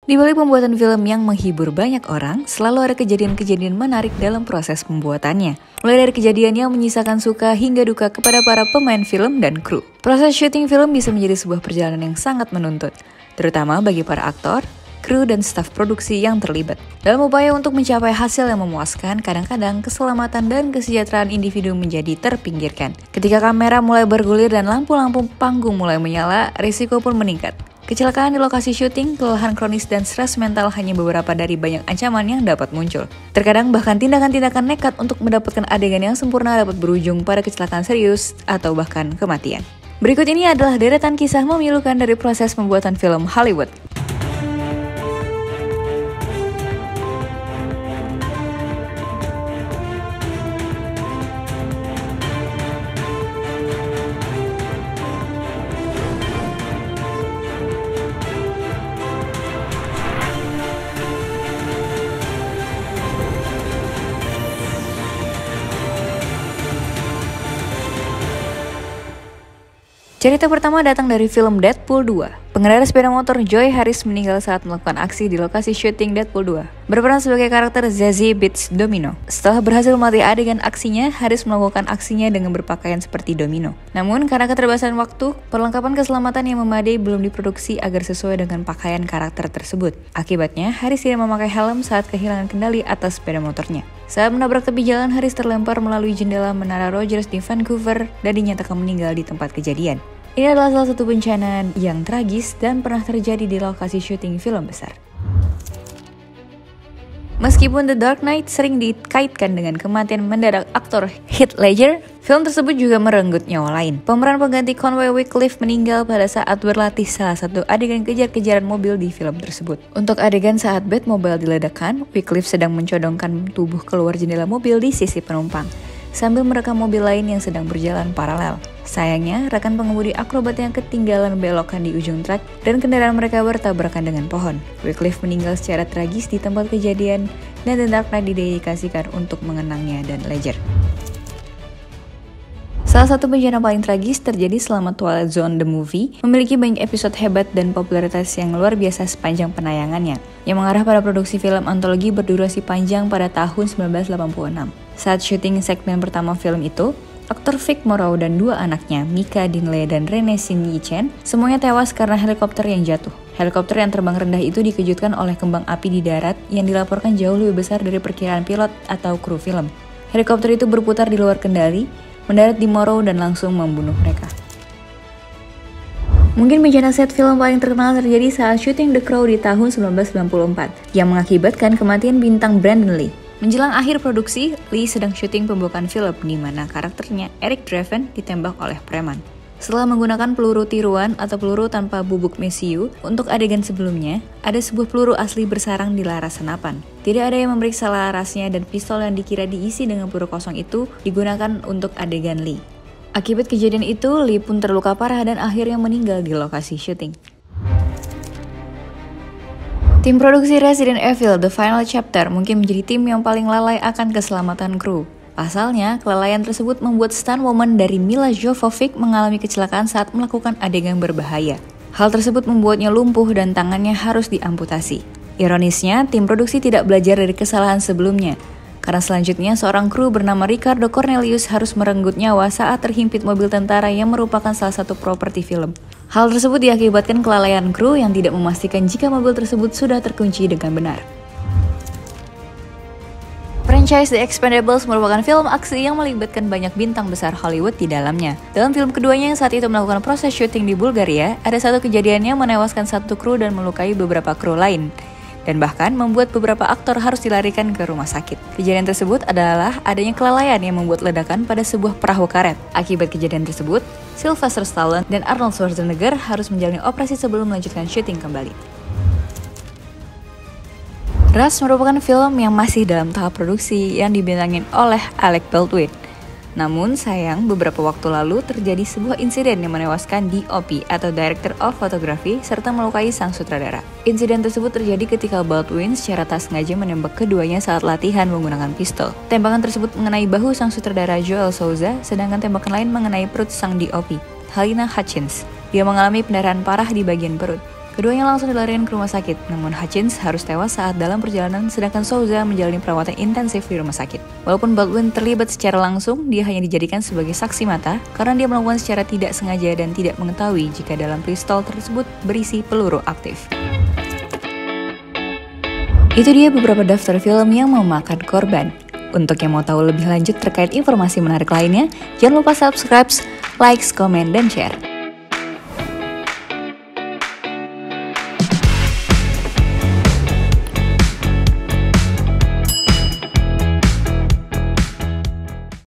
Di balik pembuatan film yang menghibur banyak orang, selalu ada kejadian-kejadian menarik dalam proses pembuatannya. Mulai dari kejadian yang menyisakan suka hingga duka kepada para pemain film dan kru. Proses syuting film bisa menjadi sebuah perjalanan yang sangat menuntut, terutama bagi para aktor, kru, dan staf produksi yang terlibat. Dalam upaya untuk mencapai hasil yang memuaskan, kadang-kadang keselamatan dan kesejahteraan individu menjadi terpinggirkan. Ketika kamera mulai bergulir dan lampu-lampu panggung mulai menyala, risiko pun meningkat. Kecelakaan di lokasi syuting, kelelahan kronis, dan stres mental hanya beberapa dari banyak ancaman yang dapat muncul. Terkadang bahkan tindakan-tindakan nekat untuk mendapatkan adegan yang sempurna dapat berujung pada kecelakaan serius atau bahkan kematian. Berikut ini adalah deretan kisah memilukan dari proses pembuatan film Hollywood. Cerita pertama datang dari film Deadpool 2. Pengendara sepeda motor Joy Harris meninggal saat melakukan aksi di lokasi syuting Deadpool 2. Berperan sebagai karakter Zazie Beetz Domino. Setelah berhasil melatih adegan aksinya, Harris melakukan aksinya dengan berpakaian seperti Domino. Namun, karena keterbatasan waktu, perlengkapan keselamatan yang memadai belum diproduksi agar sesuai dengan pakaian karakter tersebut. Akibatnya, Harris tidak memakai helm saat kehilangan kendali atas sepeda motornya. Saat menabrak tepi jalan, Harris terlempar melalui jendela Menara Rogers di Vancouver dan dinyatakan meninggal di tempat kejadian. Ini adalah salah satu bencana yang tragis dan pernah terjadi di lokasi syuting film besar. Meskipun The Dark Knight sering dikaitkan dengan kematian mendadak aktor Heath Ledger, film tersebut juga merenggut nyawa lain. Pemeran pengganti Conway Wycliffe meninggal pada saat berlatih salah satu adegan kejar-kejaran mobil di film tersebut. Untuk adegan saat Batmobile diledakkan, Wycliffe sedang mencodongkan tubuh keluar jendela mobil di sisi penumpang, sambil merekam mobil lain yang sedang berjalan paralel. Sayangnya, rekan pengemudi akrobat yang ketinggalan belokan di ujung trek dan kendaraan mereka bertabrakan dengan pohon. Wycliffe meninggal secara tragis di tempat kejadian dan The Dark Knight didedikasikan untuk mengenangnya dan Ledger. Salah satu bencana paling tragis terjadi selama Twilight Zone The Movie, memiliki banyak episode hebat dan popularitas yang luar biasa sepanjang penayangannya, yang mengarah pada produksi film antologi berdurasi panjang pada tahun 1986. Saat syuting segmen pertama film itu, aktor Vic Morrow dan dua anaknya, Mika Dinley dan Renee Sin-Yi Chen, semuanya tewas karena helikopter yang jatuh. Helikopter yang terbang rendah itu dikejutkan oleh kembang api di darat yang dilaporkan jauh lebih besar dari perkiraan pilot atau kru film. Helikopter itu berputar di luar kendali, mendarat di Morrow dan langsung membunuh mereka. Mungkin bencana set film paling terkenal terjadi saat syuting The Crow di tahun 1994, yang mengakibatkan kematian bintang Brandon Lee. Menjelang akhir produksi, Lee sedang syuting pembukaan film di mana karakternya Eric Draven ditembak oleh preman. Setelah menggunakan peluru tiruan atau peluru tanpa bubuk mesiu untuk adegan sebelumnya, ada sebuah peluru asli bersarang di laras senapan. Tidak ada yang memeriksa larasnya dan pistol yang dikira diisi dengan peluru kosong itu digunakan untuk adegan Lee. Akibat kejadian itu, Lee pun terluka parah dan akhirnya meninggal di lokasi syuting. Tim produksi Resident Evil The Final Chapter mungkin menjadi tim yang paling lalai akan keselamatan kru. Pasalnya, kelalaian tersebut membuat stunt woman dari Milla Jovovich mengalami kecelakaan saat melakukan adegan berbahaya. Hal tersebut membuatnya lumpuh dan tangannya harus diamputasi. Ironisnya, tim produksi tidak belajar dari kesalahan sebelumnya, karena selanjutnya seorang kru bernama Ricardo Cornelius harus merenggut nyawa saat terhimpit mobil tentara yang merupakan salah satu properti film. Hal tersebut diakibatkan kelalaian kru yang tidak memastikan jika mobil tersebut sudah terkunci dengan benar. Franchise The Expendables merupakan film aksi yang melibatkan banyak bintang besar Hollywood di dalamnya. Dalam film keduanya yang saat itu melakukan proses syuting di Bulgaria, ada satu kejadian yang menewaskan satu kru dan melukai beberapa kru lain, dan bahkan membuat beberapa aktor harus dilarikan ke rumah sakit. Kejadian tersebut adalah adanya kelalaian yang membuat ledakan pada sebuah perahu karet. Akibat kejadian tersebut, Sylvester Stallone dan Arnold Schwarzenegger harus menjalani operasi sebelum melanjutkan syuting kembali. Rush merupakan film yang masih dalam tahap produksi yang dibintangin oleh Alec Baldwin. Namun sayang, beberapa waktu lalu terjadi sebuah insiden yang menewaskan DOP atau Director of Photography serta melukai sang sutradara. Insiden tersebut terjadi ketika Baldwin secara tak sengaja menembak keduanya saat latihan menggunakan pistol. Tembakan tersebut mengenai bahu sang sutradara Joel Souza, sedangkan tembakan lain mengenai perut sang DOP, Halyna Hutchins. Dia mengalami pendarahan parah di bagian perut. Keduanya langsung dilarikan ke rumah sakit, namun Hutchins harus tewas saat dalam perjalanan sedangkan Souza menjalani perawatan intensif di rumah sakit. Walaupun Baldwin terlibat secara langsung, dia hanya dijadikan sebagai saksi mata karena dia melakukan secara tidak sengaja dan tidak mengetahui jika dalam pistol tersebut berisi peluru aktif. Itu dia beberapa daftar film yang memakan korban. Untuk yang mau tahu lebih lanjut terkait informasi menarik lainnya, jangan lupa subscribe, like, komen, dan share.